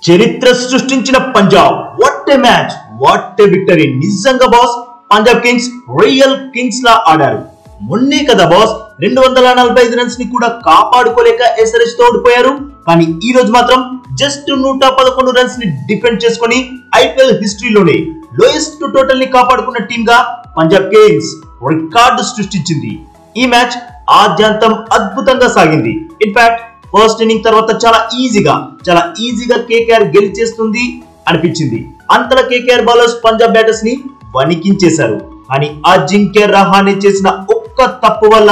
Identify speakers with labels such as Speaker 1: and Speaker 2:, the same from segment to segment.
Speaker 1: చరిత్ర సృష్టించిన Punjab what a match what a victory నిజంగా boss Punjab kings real kings లా ఆడారు మొన్నే కదా బాస్ 245 రన్స్ ని కూడా కాపాడుకోలేక ఎస్ఆర్ఎచ్ తో ఓడిపోయారు కానీ ఈ రోజు మాత్రం జస్ట్ 111 రన్స్ ని డిఫెండ్ చేసుకొని ఐపీఎల్ హిస్టరీలోనే లోయెస్ట్ టోటల్ ని కాపాడుకున్న టీమ్ గా పంజాబ్ కింగ్స్ రికార్డు సృష్టించింది ఈ మ్యాచ్ ఆద్యంతం అద్భుతంగా సాగింది ఇన్ఫాక్ట్ ఫస్ట్ ఇన్నింగ్ తర్వాత చాలా ఈజీగా కేకేఆర్ గెలిచేస్తుంది అనిపించింది అంతలా కేకేఆర్ బౌలర్స్ పంజాబ్ బ్యాటర్స్ ని వణికించేశారు కానీ అజింక్య రహానే చేసిన ఒక్క తప్పు వల్ల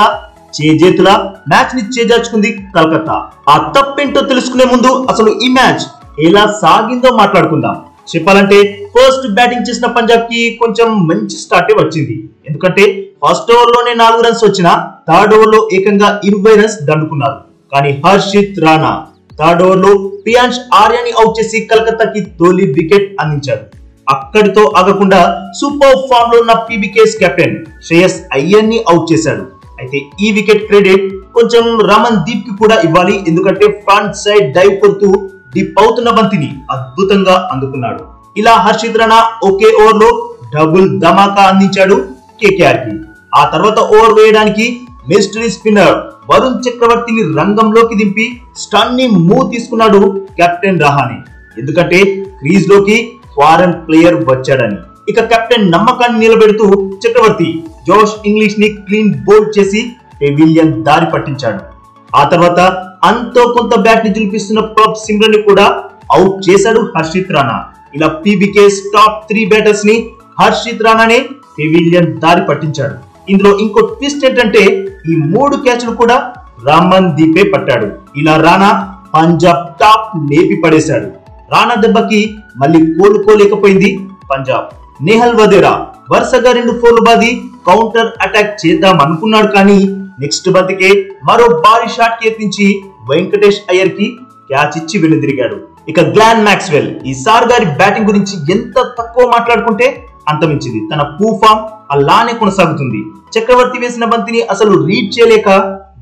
Speaker 1: చేజేతుల మ్యాచ్ ని చేజార్చుకుంది కలకత్తా ఆ తప్పేంటో తెలుసుకునే ముందు అసలు ఈ మ్యాచ్ ఎలా సాగిందో మాట్లాడుకుందాం చెప్పాలంటే ఫస్ట్ బ్యాటింగ్ చేసిన పంజాబ్ కి కొంచెం మంచి స్టార్ట్ వచ్చింది ఎందుకంటే ఫస్ట్ ఓవర్ లోనే 4 రన్స్ వచ్చినా థర్డ్ ఓవర్ లో ఏకంగా 20 రన్స్ దండుకున్నారు కానీ హర్షిత్ రాణా థర్డ్ ఓవర్ లో ప్రియాంష్ ఆర్యాని అవుట్ చేసి కలకత్తాకి తొలి వికెట్ అందించారు అక్కడితో ఆగకుండా సూపర్ ఫామ్ లో ఉన్న పీబీకేస్ కెప్టెన్ శ్రేయస్ అయ్యర్ ని అవుట్ చేశాడు అయితే ఈ వికెట్ క్రెడిట్ కొంచెం రమన్ దీప్ కి కూడా ఇవ్వాలి ఎందుకంటే ఫ్రంట్ సైడ్ డైవ్ కొడుతూ డిప్ అవుతున్న బంతిని అద్భుతంగా అందుకున్నాడు ఇలా హర్షిత్ రాణా ఒకే ఓవర్ లో డబుల్ ధమాకా అందించాడు కేకేఆర్ కి ఆ తర్వాత ఓవర్ వేయడానికి మిస్టరీ స్పిన్నర్ వరుణ్ చక్రవర్తిని రంగంలోకి దింపి స్టన్నింగ్ మూవ్ తీసుకున్నాడు కెప్టెన్ రహానే ఎందుకంటే క్రీజ్ లోకి ఫారెన్ ప్లేయర్ వచ్చాడని ఇక కెప్టెన్ నమ్మకాన్ని నిలబెడుతూ చక్రవర్తి జోష్ ఇంగ్లీష్ ని క్లీన్ బౌల్డ్ చేసి పెవిలియన్ దారి పట్టించాడు ఆ తర్వాత అంతో కొంత బ్యాట్ ని దులిపిస్తున్న ప్రబ్ సిమ్రన్ ని కూడా అవుట్ చేశాడు హర్షిత్ రాణా ఇలా పీబీకేస్ టాప్ 3 బ్యాటర్స్ ని హర్షిత్ రాణానే పెవిలియన్ దారి పట్టించాడు ఇందులో ఇంకో ట్విస్ట్ ఏంటంటే ఈ 3 క్యాచ్లు కూడా రమన్ దీపే పట్టాడు ఇలా రాణా పంజాబ్ టాప్ లేపి పడేశాడు రాణా దెబ్బకి మళ్ళీ కోలుకోలేకపోయింది పంజాబ్ నేహల్ వదేరా వరుసగా 2 4లు బాది కౌంటర్ అటాక్ చేద్దాం అనుకున్నాడు కానీ నెక్స్ట్ బంతికే మరో భారీ షాట్ కి యత్నించి వెంకటేష్ అయ్యర్ కి క్యాచ్ ఇచ్చి వెనుదిరిగాడు ఇక గ్లాన్ మాక్స్వెల్ ఈ సార్ గారి బ్యాటింగ్ గురించి ఎంత తక్కువ మాట్లాడుకుంటే అంత మించింది తన పూ ఫామ్ అలానే కొనసాగుతుంది చక్రవర్తి వేసిన బంతిని అసలు రీడ్ చేయలేక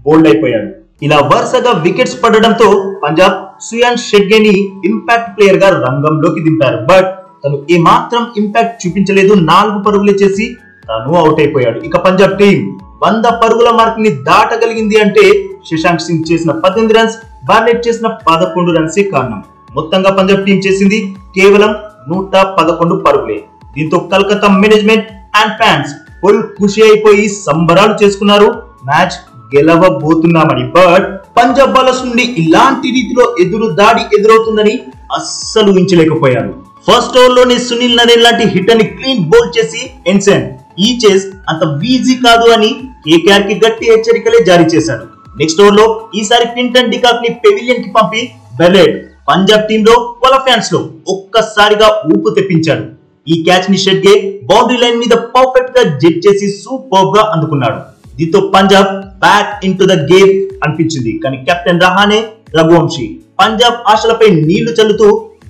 Speaker 1: బోల్డ్ అయిపోయాడు ఇలా వరుసగా వికెట్స్ పడడంతో పంజాబ్ సుయాన్ షెడ్గేని ఇంపాక్ట్ ప్లేయర్ గా రంగంలోకి దింపారు బట్ తను ఏమాత్రం ఇంపాక్ట్ చూపించలేదు 4 పరుగులే చేసి తను అవుట్ అయిపోయాడు ఇక పంజాబ్ టీం 100 పరుగుల మార్క్ ని దాటగలిగింది అంటే శశాంక్ సింగ్ చేసిన 18 రన్స్ బార్నెట్ చేసిన 11 రన్సే కారణం మొత్తంగా పంజాబ్ టీం చేసింది కేవలం 111 పరుగులే దీంతో Kolkata management and fans full ఖుషి అయిపోయి సంబరాలు చేసుకున్నారు మ్యాచ్ గెలవబోతున్నామని బట్ పంజాబ్ బౌలర్స్ నుండి ఇలాంటి రీతిలో దాడి ఎదురవుతుందని అస్సలు ఊహించలేకపోయారు ఫస్ట్ ఓవర్ లోనే సునీల్ నరేన్ లాంటి హిట్టర్ ని క్లీన్ బౌల్డ్ చేసి ఎన్సెన్ ఈ చేస్ అంత ఈజీ కాదు అని కేకేఆర్ కి గట్టి హెచ్చరికలే జారీ చేశాడు నెక్స్ట్ ఓవర్ లో ఈసారి క్వింటన్ డికాక్ ని పెవిలియన్ కి పంపి బెర్లెట్ పంజాబ్ టీమ్ లో వాళ్ళ ఫ్యాన్స్ లో ఒక్కసారిగా ఊపు తెప్పించాడు ఈ క్యాచ్ ని షెడ్గే బౌండరీ లైన్ మీద పర్ఫెక్ట్ గా జెట్ చేసి సూపర్ గా అందుకున్నాడు దీంతో Punjab back in to the game అనిపించింది కానీ కెప్టెన్ రహానే రఘువంశీ పంజాబ్ ఆశలపై నీళ్లు చల్లుతూ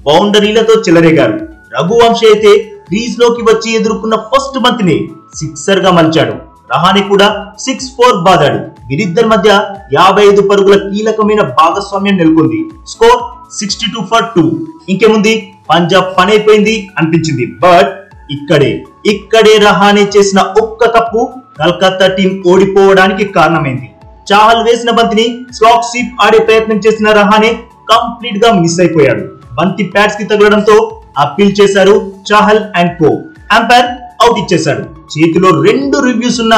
Speaker 1: బౌండరీలతో చెలరేగారు రఘువంశీ అయితే క్రీజ్ లోకి వచ్చి ఎదుర్కొన్న ఫస్ట్ బంతిని సిక్సర్ గా మలిచాడు రహానే కూడా 6-4 బాదాడు వీరిద్దరి మధ్య 55 పరుగుల కీలకమైన భాగస్వామ్యం నెలకొంది స్కోర్ 62-2 ఇంకేముంది పంజాబ్ పని అయిపోయింది అనిపించింది బట్ ఇక్కడే రహానే చేసిన ఒక్క తప్పు కలకత్తా టీం ఓడిపోవడానికి కారణమైంది చాహల్ వేసిన బంతిని స్లాక్ స్వీప్ ఆడే ప్రయత్నం చేసిన రహానే కంప్లీట్ గా మిస్ అయిపోయాడు బంతి ప్యాడ్స్ కి తగలడంతో అప్పీల్ చేశారు Chahal and co umpire out ఇచ్చేశాడు చేతిలో 2 రివ్యూస్ ఉన్న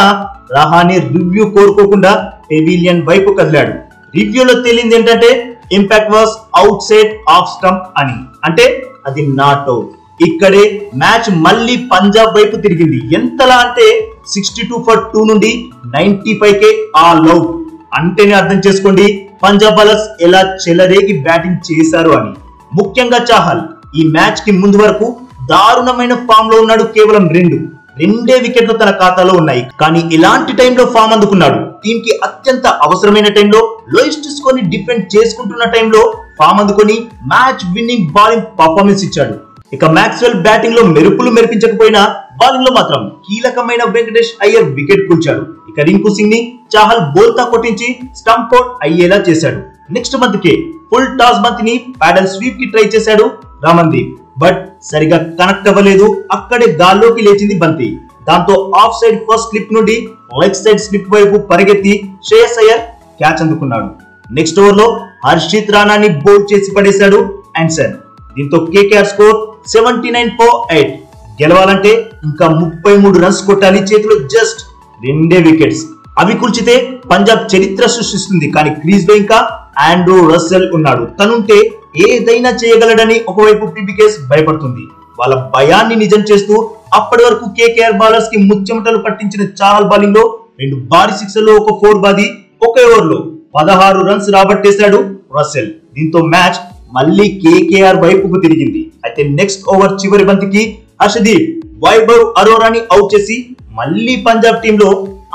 Speaker 1: రహానే రివ్యూ కోరుకోకుండా పెవిలియన్ వైపు కదిలాడు రివ్యూలో తేలింది ఏంటంటే impact was out side off stump అని అంటే అది నాట్ అవుట్ ఇక్కడే మ్యాచ్ మళ్ళీ పంజాబ్ వైపు తిరిగింది ఎంతలా అంటే 62-2 నుండి 95కే ఆల్ అవుట్ అంటేనే అర్థం చేసుకోండి పంజాబ్ బౌలర్స్ ఎలా చెలరేగి బ్యాటింగ్ చేశారు అని ముఖ్యంగా చాహల్ ఈ మ్యాచ్ కి ముందు వరకు దారుణమైన ఫామ్ లో ఉన్నాడు కేవలం 2 వికెట్లు తన ఖాతాలో ఉన్నాయి కానీ ఇలాంటి టైంలో ఫామ్ అందుకున్నాడు టీం కి అత్యంత అవసరమైన టైంలో లోయెస్ట్ స్కోర్ ని డిఫెండ్ చేసుకుంటున్న టైంలో ఫామ్ అందుకొని మ్యాచ్ విన్నింగ్ బౌలింగ్ పర్ఫార్మెన్స్ ఇచ్చాడు ఇక మాక్స్వెల్ బ్యాటింగ్ లో మెరుపులు మెరిపించకపోయినా బౌలింగ్ లో మాత్రం కీలకమైన వెంకటేష్ అయ్యర్ వికెట్ కూల్చాడు ఇక రింకు సింగ్ ని చాహల్ బోల్తా కొట్టించి స్టంప్ అవుట్ అయ్యేలా చేశాడు నెక్స్ట్ మంత్ కే ఫుల్ టాస్ బంతిని ప్యాడల్ స్వీప్ కి ట్రై చేశాడు రమన్దీప్, బట్ సరిగా కనెక్ట్ అవ్వలేదు. అక్కడే గాల్లోకి లేచింది బంతి. దాంతో ఆఫ్ సైడ్ ఫస్ట్ స్లిప్ నుండి లెగ్ సైడ్ స్లిప్ వైపు పరిగెత్తి శ్రేయస్ అయ్యర్ క్యాచ్ అందుకున్నాడు. నెక్స్ట్ ఓవర్ లో హర్షిత్ రాణాని బౌల్డ్ చేసి పడేశాడు ఆన్సన్. దీంతో కేకేఆర్ స్కోర్ 79 for 8. గెలవాలంటే ఇంకా 33 రన్స్ కొట్టాలి. చేతిలో జస్ట్ 2 వికెట్స్. అవి కూల్చితే పంజాబ్ చరిత్ర సృష్టిస్తుంది. కానీ క్రీజ్ లో ఇంకా ఆండ్రూ రస్సెల్ ఉన్నాడు. తనుంటే ఏదైనా చేయగలడని ఒకవైపు పీబీకేస్ భయపడుతుంది. వాళ్ళ భయాన్ని నిజం చేస్తూ అప్పటి వరకు కేకేఆర్ బౌలర్స్ కి ముచ్చెమటలు పట్టించిన చాహల్ బౌలింగ్ లో 2 భారీ సిక్సర్లు, ఒక 4 బాది, ఒకే ఓవర్ లో 16 రన్స్ రాబట్టేశాడు రస్సెల్. దీంతో మ్యాచ్ మళ్ళీ కేకేఆర్ వైపుకు తిరిగింది. అయితే నెక్స్ట్ ఓవర్ చివరి బంతికి హర్షదీప్ వైభవ్ అరోరాని అవుట్ చేసి మళ్ళీ పంజాబ్ టీమ్ లో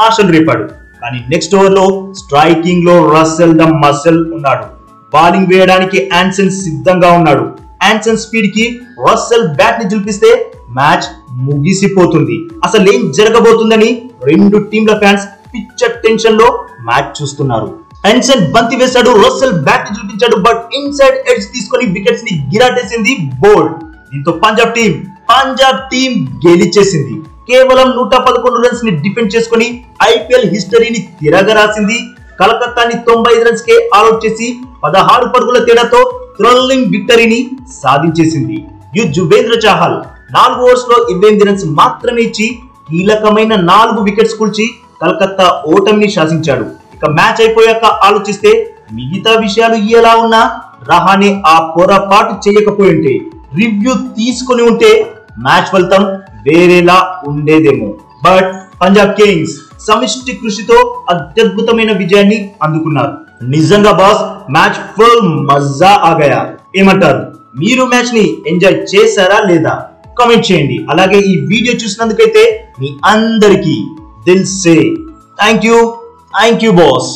Speaker 1: ఆశలు రేపాడు. కానీ నెక్స్ట్ ఓవర్ లో స్ట్రైకింగ్ లో రస్సెల్ ద మసల్ ఉన్నాడు. బౌలింగ్ వేయడానికి ఆన్సన్ సిద్ధంగా ఉన్నాడు. ఆన్సన్ స్పీడ్ కి రస్సెల్ బ్యాట్ ని జిల్పిస్తే మ్యాచ్ ముగిసిపోతుంది. అసలు ఏం జరగబోతుందని 2 టీంల ఫ్యాన్స్ పిచ్చ టెన్షన్ లో మ్యాచ్ చూస్తున్నారు. ఆన్సన్ బంతి వేశాడు, రస్సెల్ బ్యాట్ ని జిల్పించాడు, బట్ ఇన్సైడ్ ఎడ్జ్ తీసుకొని వికెట్స్ ని గిరాటేసింది బోల్డ్. దీంతో పంజాబ్ టీం గెలిచేసింది. కేవలం 111 రన్స్ ని డిఫెండ్ చేసుకుని ఐపీఎల్ హిస్టరీని తిరగరాసింది. కలకత్తాని 95 రన్స్ కే ఆల్అౌట్ చేసి 16 పరుగుల తేడాతో థ్రిల్లింగ్ విక్టరీని సాధించేసింది. యుజ్వేంద్ర చాహల్ 4 ఓవర్స్ లో 28 రన్స్ మాత్రమే ఇచ్చి కీలకమైన 4 వికెట్స్ కూల్చి కలకత్తా ఓటమిని శాసించాడు. ఇక మ్యాచ్ అయిపోయాక ఆలోచిస్తే మిగతా విషయాలు ఎలా ఉన్నా రహానే ఆ పొరపాటు చేయకపోయింటే, రివ్యూ తీసుకుని ఉంటే మ్యాచ్ ఫలితం వేరేలా ఉండేదేమో. బట్ పంజాబ్ కింగ్స్ సమిష్టి కృషితో అత్యద్భుతమైన విజయాన్ని అందుకున్నారు. నిజంగా బాస్, మ్యాచ్ ఫుల్ మజా ఆగయా. ఏమంటారు? మీరు మ్యాచ్ ని ఎంజాయ్ చేశారా లేదా? కామెంట్ చేయండి. అలాగే ఈ వీడియో చూసినందుకైతే మీ అందరికీ దిల్ సే థ్యాంక్ యూ బాస్.